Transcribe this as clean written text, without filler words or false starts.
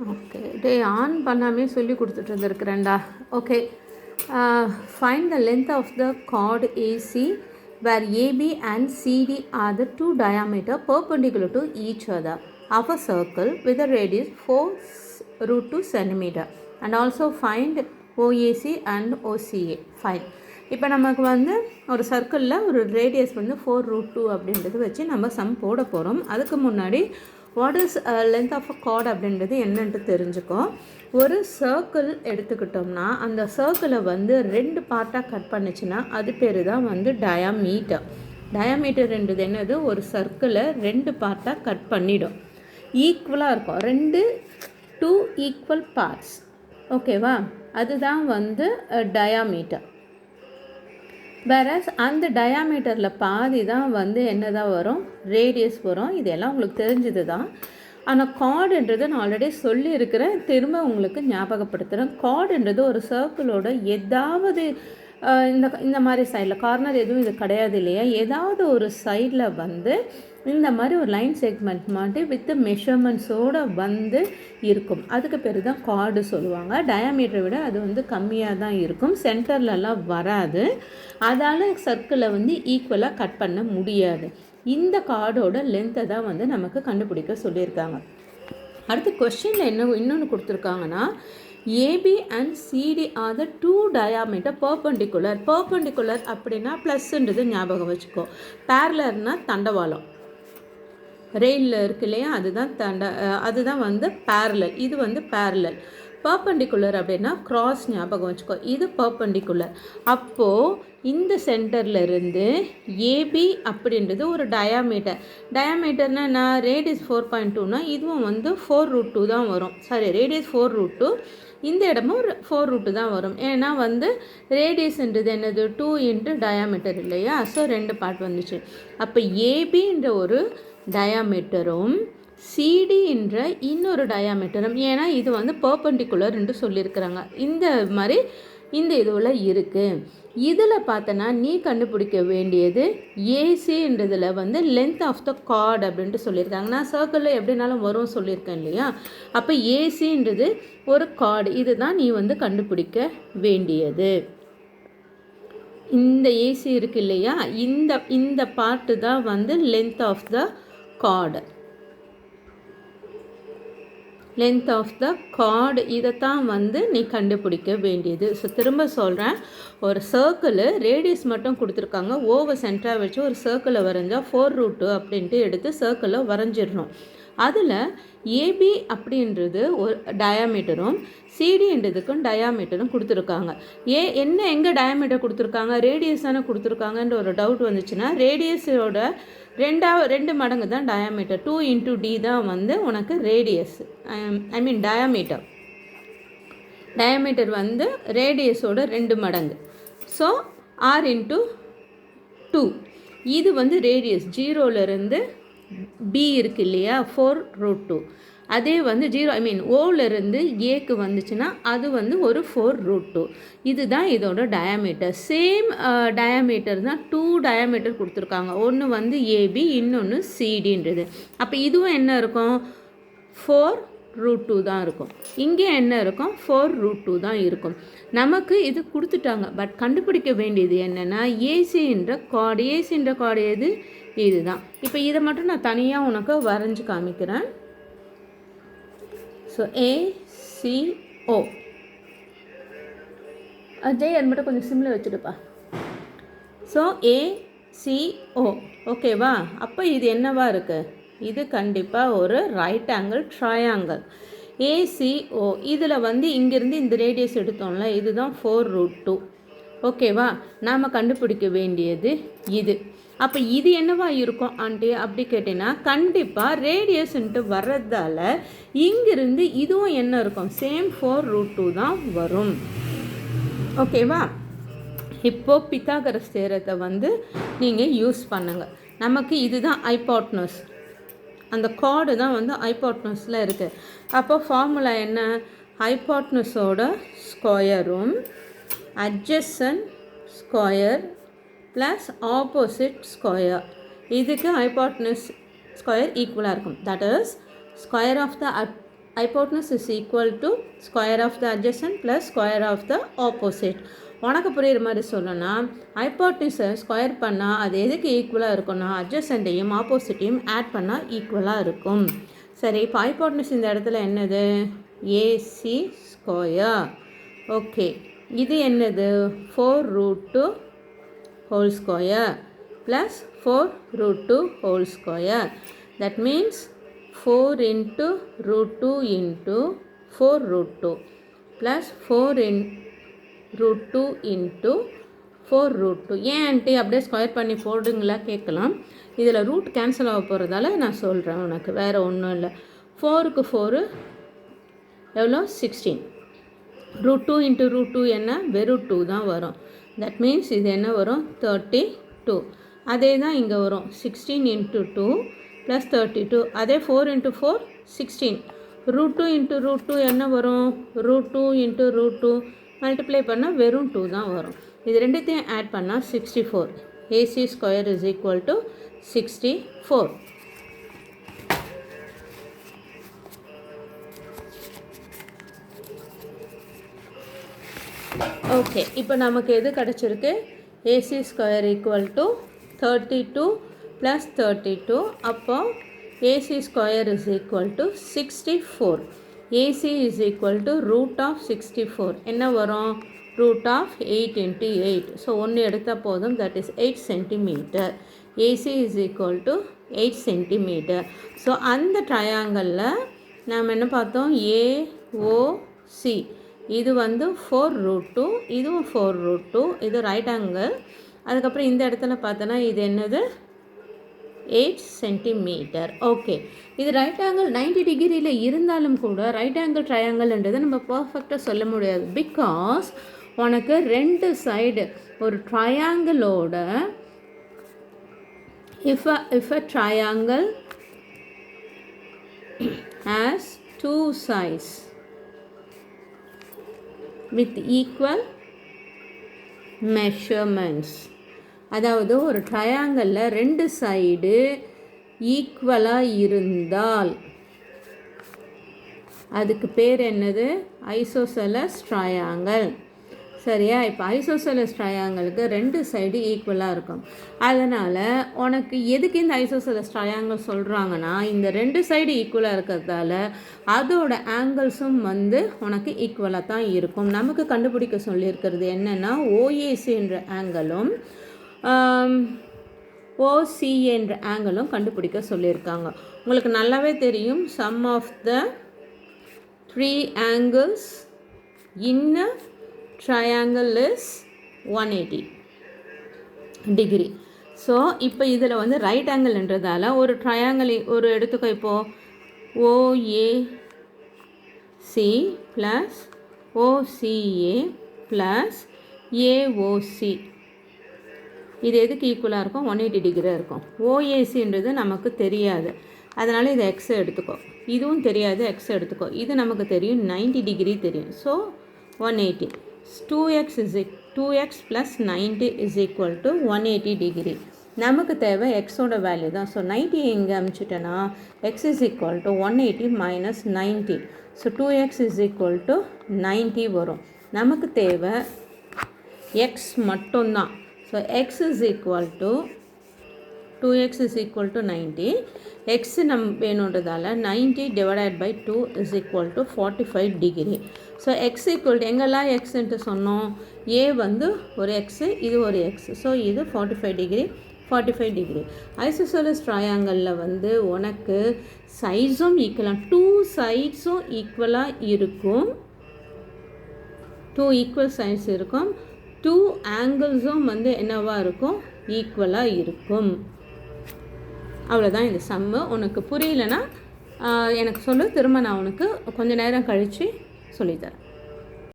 Okay, day on பண்ணாமே சொல்லி கொடுத்துட்டு இருந்திருக்கிறேன்டா. Okay, find the length of the chord AC where AB and CD are the two diameter perpendicular to each other of a circle with a radius 4√2 cm and also find OAC and OCA. Fine. இப்போ நமக்கு வந்து ஒரு சர்க்கிளில் ஒரு radius வந்து 4√2 அப்படின்றது வச்சு நம்ம சம் போட போகிறோம். அதுக்கு முன்னாடி what is length of a chord அப்படின்றது என்னன்ட்டு தெரிஞ்சுக்கோ. ஒரு சர்க்கிள் எடுத்துக்கிட்டோம்னா அந்த சர்க்கிளை வந்து 2 பார்ட்டாக கட் பண்ணிச்சுன்னா அது பேர் தான் வந்து டயாமீட்டர். டயாமீட்டர்ன்றது என்னது, ஒரு சர்க்கிளை 2 பார்ட்டாக கட் பண்ணிடும், ஈக்குவலாக இருக்கும், 2 ஈக்குவல் பார்ட்ஸ். ஓகேவா, அதுதான் வந்து டயாமீட்டர். வேறஸ் அந்த டயாமீட்டரில் பாதி தான் வந்து என்ன தான் வரும், ரேடியஸ் வரும். இதெல்லாம் உங்களுக்கு தெரிஞ்சது தான். ஆனால் கார்டுன்றது நான் ஆல்ரெடி சொல்லியிருக்கிறேன், திரும்ப உங்களுக்கு ஞாபகப்படுத்துகிறேன். கார்டுன்றது ஒரு சர்க்கிளோட ஏதாவது இந்த மாதிரி சைடில் கார்னர் எதுவும் இது கிடையாது இல்லையா, ஏதாவது ஒரு சைடில் வந்து இந்த மாதிரி ஒரு லைன் செக்மெண்ட் மாதிரி வித் மெஷர்மெண்ட்ஸோடு வந்து இருக்கும். அதுக்கு பேர் தான் கார்டு சொல்லுவாங்க. டயாமீட்டரை விட அது வந்து கம்மியாக தான் இருக்கும், சென்டர்லலாம் வராது. அதால் சர்க்கிளை வந்து ஈக்குவலாக கட் பண்ண முடியாது. இந்த கார்டோட லென்த்தை தான் வந்து நமக்கு கண்டுபிடிக்க சொல்லியிருக்காங்க. அடுத்து கொஸ்டினில் இன்னொன்று கொடுத்துருக்காங்கன்னா, AB and CD are the 2 diameter perpendicular. Perpendicular அப்படின்னா ப்ளஸ்ன்றது ஞாபகம் வச்சுக்கோ. பேரலர்னா தண்டவாளம், ரெயிலில் இருக்கு இல்லையா, அதுதான் வந்து பேரலல். இது வந்து பேரலல். பர்பண்டிகுலர் அப்படின்னா கிராஸ் ஞாபகம் வச்சுக்கோ. இது பர்பண்டிகுலர். அப்போது இந்த சென்டரில் இருந்து ஏபி அப்படின்றது ஒரு டயாமீட்டர். டயாமீட்டர்னால் நான் ரேடியஸ் 4.2னா இதுவும் வந்து 4√2 தான் வரும். சாரி, ரேடியஸ் 4√2, இந்த இடமும் 4√2 தான் வரும். ஏன்னா வந்து ரேடியஸ்ன்றது என்னது 2 இன்ட்டு டயாமீட்டர் இல்லையா, ஸோ 2 பார்ட் வந்துச்சு. அப்போ ஏபின்ற ஒரு டயாமீட்டரும் சிடி என்ற இன்னொரு டயாமீட்டரும், ஏன்னா இது வந்து பர்பண்டிகுலர் என்று சொல்லியிருக்கிறாங்க, இந்த மாதிரி இந்த இதுவில் இருக்குது. இதில் பார்த்தனா நீ கண்டுபிடிக்க வேண்டியது ஏசின்றதில் வந்து லென்த் ஆஃப் த கார்டு அப்படின்ட்டு சொல்லியிருக்காங்க. நான் சர்க்கிளில் எப்படினாலும் வரும் சொல்லியிருக்கேன் இல்லையா. அப்போ ஏசின்றது ஒரு கார்டு, இதுதான் நீ வந்து கண்டுபிடிக்க வேண்டியது. இந்த ஏசி இருக்கு இல்லையா, இந்த பார்ட்டு தான் வந்து length of the chord. Length of the chord இதைத்தான் வந்து நீ கண்டுபிடிக்க வேண்டியது. ஸோ திரும்ப சொல்கிறேன், ஒரு சர்க்கிள் ரேடியஸ் மட்டும் கொடுத்துருக்காங்க, ஓவர் சென்டராக வச்சு ஒரு சர்க்கிளை வரைஞ்சால் 4√2 அப்படின்ட்டு எடுத்து சர்க்கிளை வரைஞ்சிடணும். அதில் ஏபி அப்படின்றது ஒரு டயாமீட்டரும் சிடின்றதுக்கும் டயாமீட்டரும் கொடுத்துருக்காங்க. எங்கே டயாமீட்டர் கொடுத்துருக்காங்க, ரேடியஸ் தானே கொடுத்துருக்காங்கன்ற ஒரு டவுட் வந்துச்சுன்னா, ரேடியஸோட 2 மடங்கு தான் டயாமீட்டர். 2 இன்ட்டு டி தான் வந்து உனக்கு radius, I mean diameter. Diameter வந்து ரேடியஸோட 2 மடங்கு. So R into 2. இது வந்து ரேடியஸ் 0லேருந்து பி இருக்கு இல்லையா, 4√2. அதே வந்து 0 ஐ மீன் ஓலேருந்து ஏக்கு வந்துச்சுன்னா அது வந்து ஒரு 4√2. இதுதான் இதோட டயாமீட்டர். சேம் டயாமீட்டர் தான் 2 டயாமீட்டர் கொடுத்துருக்காங்க. ஒன்று வந்து ஏபி, இன்னொன்று சிடின்றது. அப்போ இதுவும் என்ன இருக்கும், 4√2 தான் இருக்கும். இங்கே என்ன இருக்கும், 4√2 தான் இருக்கும். நமக்கு இது கொடுத்துட்டாங்க, பட் கண்டுபிடிக்க வேண்டியது என்னென்னா ஏசின்ற கார்டு. ஏசின்ற கார்டு எது, இதுதான். இப்போ இதை மட்டும் நான் தனியாக உனக்கு வரைஞ்சி காமிக்கிறேன். ஸோ ஏசிஓ ஜெய், அது மட்டும் கொஞ்சம் சிம்மில் வச்சுடுப்பா. ஸோ ஏசிஓ ஓகேவா. அப்போ இது என்னவா இருக்குது, இது கண்டிப்பாக ஒரு ரைட் ஆங்கிள் ட்ரையாங்கிள். ஏசிஓ இதில் வந்து இங்கேருந்து இந்த ரேடியஸ் எடுத்தோம்ல, இதுதான் 4√2. ஓகேவா. நாம் கண்டுபிடிக்க வேண்டியது இது. அப்போ இது என்னவா இருக்கும் ஆண்டி அப்படி கேட்டிங்கன்னா, கண்டிப்பாக ரேடியஸ்ன்ட்டு வர்றதால இங்கிருந்து இதுவும் என்ன இருக்கும், சேம் 4√2 தான் வரும். ஓகேவா. இப்போது பித்தாகரஸ் தேற்றத்தை வந்து நீங்கள் யூஸ் பண்ணுங்கள். நமக்கு இதுதான் ஹைபோட்டனஸ், அந்த கார்டு தான் வந்து ஹைபோட்டனஸில் இருக்குது. அப்போ ஃபார்முலா என்ன, ஹைபோட்டனஸோட ஸ்கொயரும் adjacent square plus opposite square, இதுக்கு ஹைபோட்டனஸ் ஸ்கொயர் ஈக்குவலாக இருக்கும். That is square of the hypotenuse is equal to square of the adjacent plus square of the opposite. உனக்கு புரியுற மாதிரி சொல்லணும்னா ஹைப்போட்டனிஸை ஸ்கொயர் பண்ணால் அது எதுக்கு ஈக்குவலாக இருக்கும்னா அட்ஜசண்ட்டையும் ஆப்போசிட்டையும் ஆட் பண்ணால் ஈக்குவலாக இருக்கும். சரி, இப்போ ஹைப்போட்டனிஸ் இந்த இடத்துல என்னது? AC square. ஓகே, இது என்னது? 4√2 whole square plus 4√2 whole square. That means 4 into √2 into 4√2 plus 4√2 into 4√2. ஏன் ஆண்டி அப்படியே ஸ்கொயர் பண்ணி போடுங்களா கேட்கலாம். இதில் ரூட் கேன்சல் ஆக போகிறதால நான் சொல்கிறேன் உனக்கு, வேறு ஒன்றும் இல்லை. 4க்கு 4 எவ்வளோ? 16. √2 into √2 என்ன? வெறும் 2 தான் வரும். தட் மீன்ஸ் இது என்ன வரும்? 32. அதே தான் இங்கே வரும். 16 into 2 plus 32. அதே 4 into 4 16. √2 into √2 என்ன வரும்? √2 into √2 மல்டிப்ளை பண்ணால் வெறும் 2 தான் வரும். இது ரெண்டுத்தையும் ஆட் பண்ணால் 64. AC square is equal to 64. Okay, இப்போ நமக்கு எது கிடச்சிருக்கு? AC square equal to 32 plus 32. அப்போ AC square is equal to 64. AC is equal to root of 64. என்ன வரும்? Root of 8 into 8. ஸோ ஒன்று எடுத்தால் போதும், that is 8 centimetre. AC is equal to 8 centimetre. So அந்த ட்ரையாங்கிளில் நாம் என்ன பார்த்தோம்? ஏஓசி இது வந்து 4√2, இதுவும் 4√2, இது ரைட் ஆங்கிள். அதுக்கப்புறம் இந்த இடத்துல பார்த்தோன்னா இது என்னது? 8 சென்டிமீட்டர். ஓகே, இது ரைட் ஆங்கிள் 90 டிகிரியில் இருந்தாலும் கூட ரைட் ஆங்கிள் ட்ரையாங்கிள்ன்றதை நம்ம பர்ஃபெக்டாக சொல்ல முடியாது. பிகாஸ் உனக்கு ரெண்டு சைடு ஒரு ட்ரையாங்கிளோட if a triangle has two sides with equal measurements, அதாவது ஒரு ட்ரையாங்கிளில் ரெண்டு சைடு ஈக்குவலாக இருந்தால் அதுக்கு பேர் என்னது? Isosceles triangle. சரியா? இப்போ ஐசோசெலஸ் ட்ரையாங்கிளுக்கு ரெண்டு சைடு ஈக்குவலாக இருக்கும். அதனால் உனக்கு எதுக்கு இந்த ஐசோசெலஸ் ட்ரையாங்கிள் சொல்கிறாங்கன்னா, இந்த ரெண்டு சைடு ஈக்குவலாக இருக்கிறதால அதோட ஆங்கிள்ஸும் வந்து உனக்கு ஈக்குவலாக தான் இருக்கும். நமக்கு கண்டுபிடிக்க சொல்லியிருக்கிறது என்னென்னா, ஓஏசி என்ற ஆங்கிளும் ஓசி என்ற ஆங்கிளும் கண்டுபிடிக்க சொல்லியிருக்காங்க. உங்களுக்கு நல்லாவே தெரியும், sum of the 3 angles in a triangle is 180 degree. So இப்போ இதில் வந்து ரைட் ஆங்கிள்ன்றதால ஒரு ட்ரையாங்கிள் ஒரு எடுத்துக்கோ. இப்போது OAC plus OCA plus AOC இது எதுக்கு ஈக்குவலாக இருக்கும்? 180 டிகிரியாக இருக்கும். ஓஏசின்றது நமக்கு தெரியாது, அதனால் இது எக்ஸை எடுத்துக்கோ. இதுவும் தெரியாது, எக்ஸ் எடுத்துக்கோ. இது நமக்கு தெரியும், 90 டிகிரி தெரியும். So 180. 2x plus 90 is equal to 180 degree. நமக்கு தேவை எக்ஸோட வேல்யூ தான். ஸோ 90 எங்கே அனுப்பிச்சிட்டேன்னா x is equal to 180 minus 90. So 2x is equal to 90 வரும். நமக்கு தேவை எக்ஸ் மட்டும்தான். So x is equal to 2x is equal to 90. x நம் வேணுன்றதால 90 divided by 2 is equal to 45 degree. So x equal to எங்கெல்லாம் x என்று சொன்னோம்? a வந்து ஒரு x, இது ஒரு x. ஸோ இது 45 degree, 45 degree. ஐசோசெலஸ் ட்ரையாங்கிளில் வந்து உனக்கு சைஸும் ஈக்குவலாக, 2 சைட்ஸும் ஈக்குவலாக இருக்கும், 2 ஈக்குவல் சைட்ஸ் இருக்கும், 2 ஆங்கிள்ஸும் வந்து என்னவாக இருக்கும்? ஈக்குவலாக இருக்கும். அவ்வளோதான் இந்த சம்மு. உனக்கு புரியலன்னா எனக்கு சொல்லு, திரும்ப நான் உனக்கு கொஞ்சம் நேரம் கழித்து சொல்லித்தரேன்.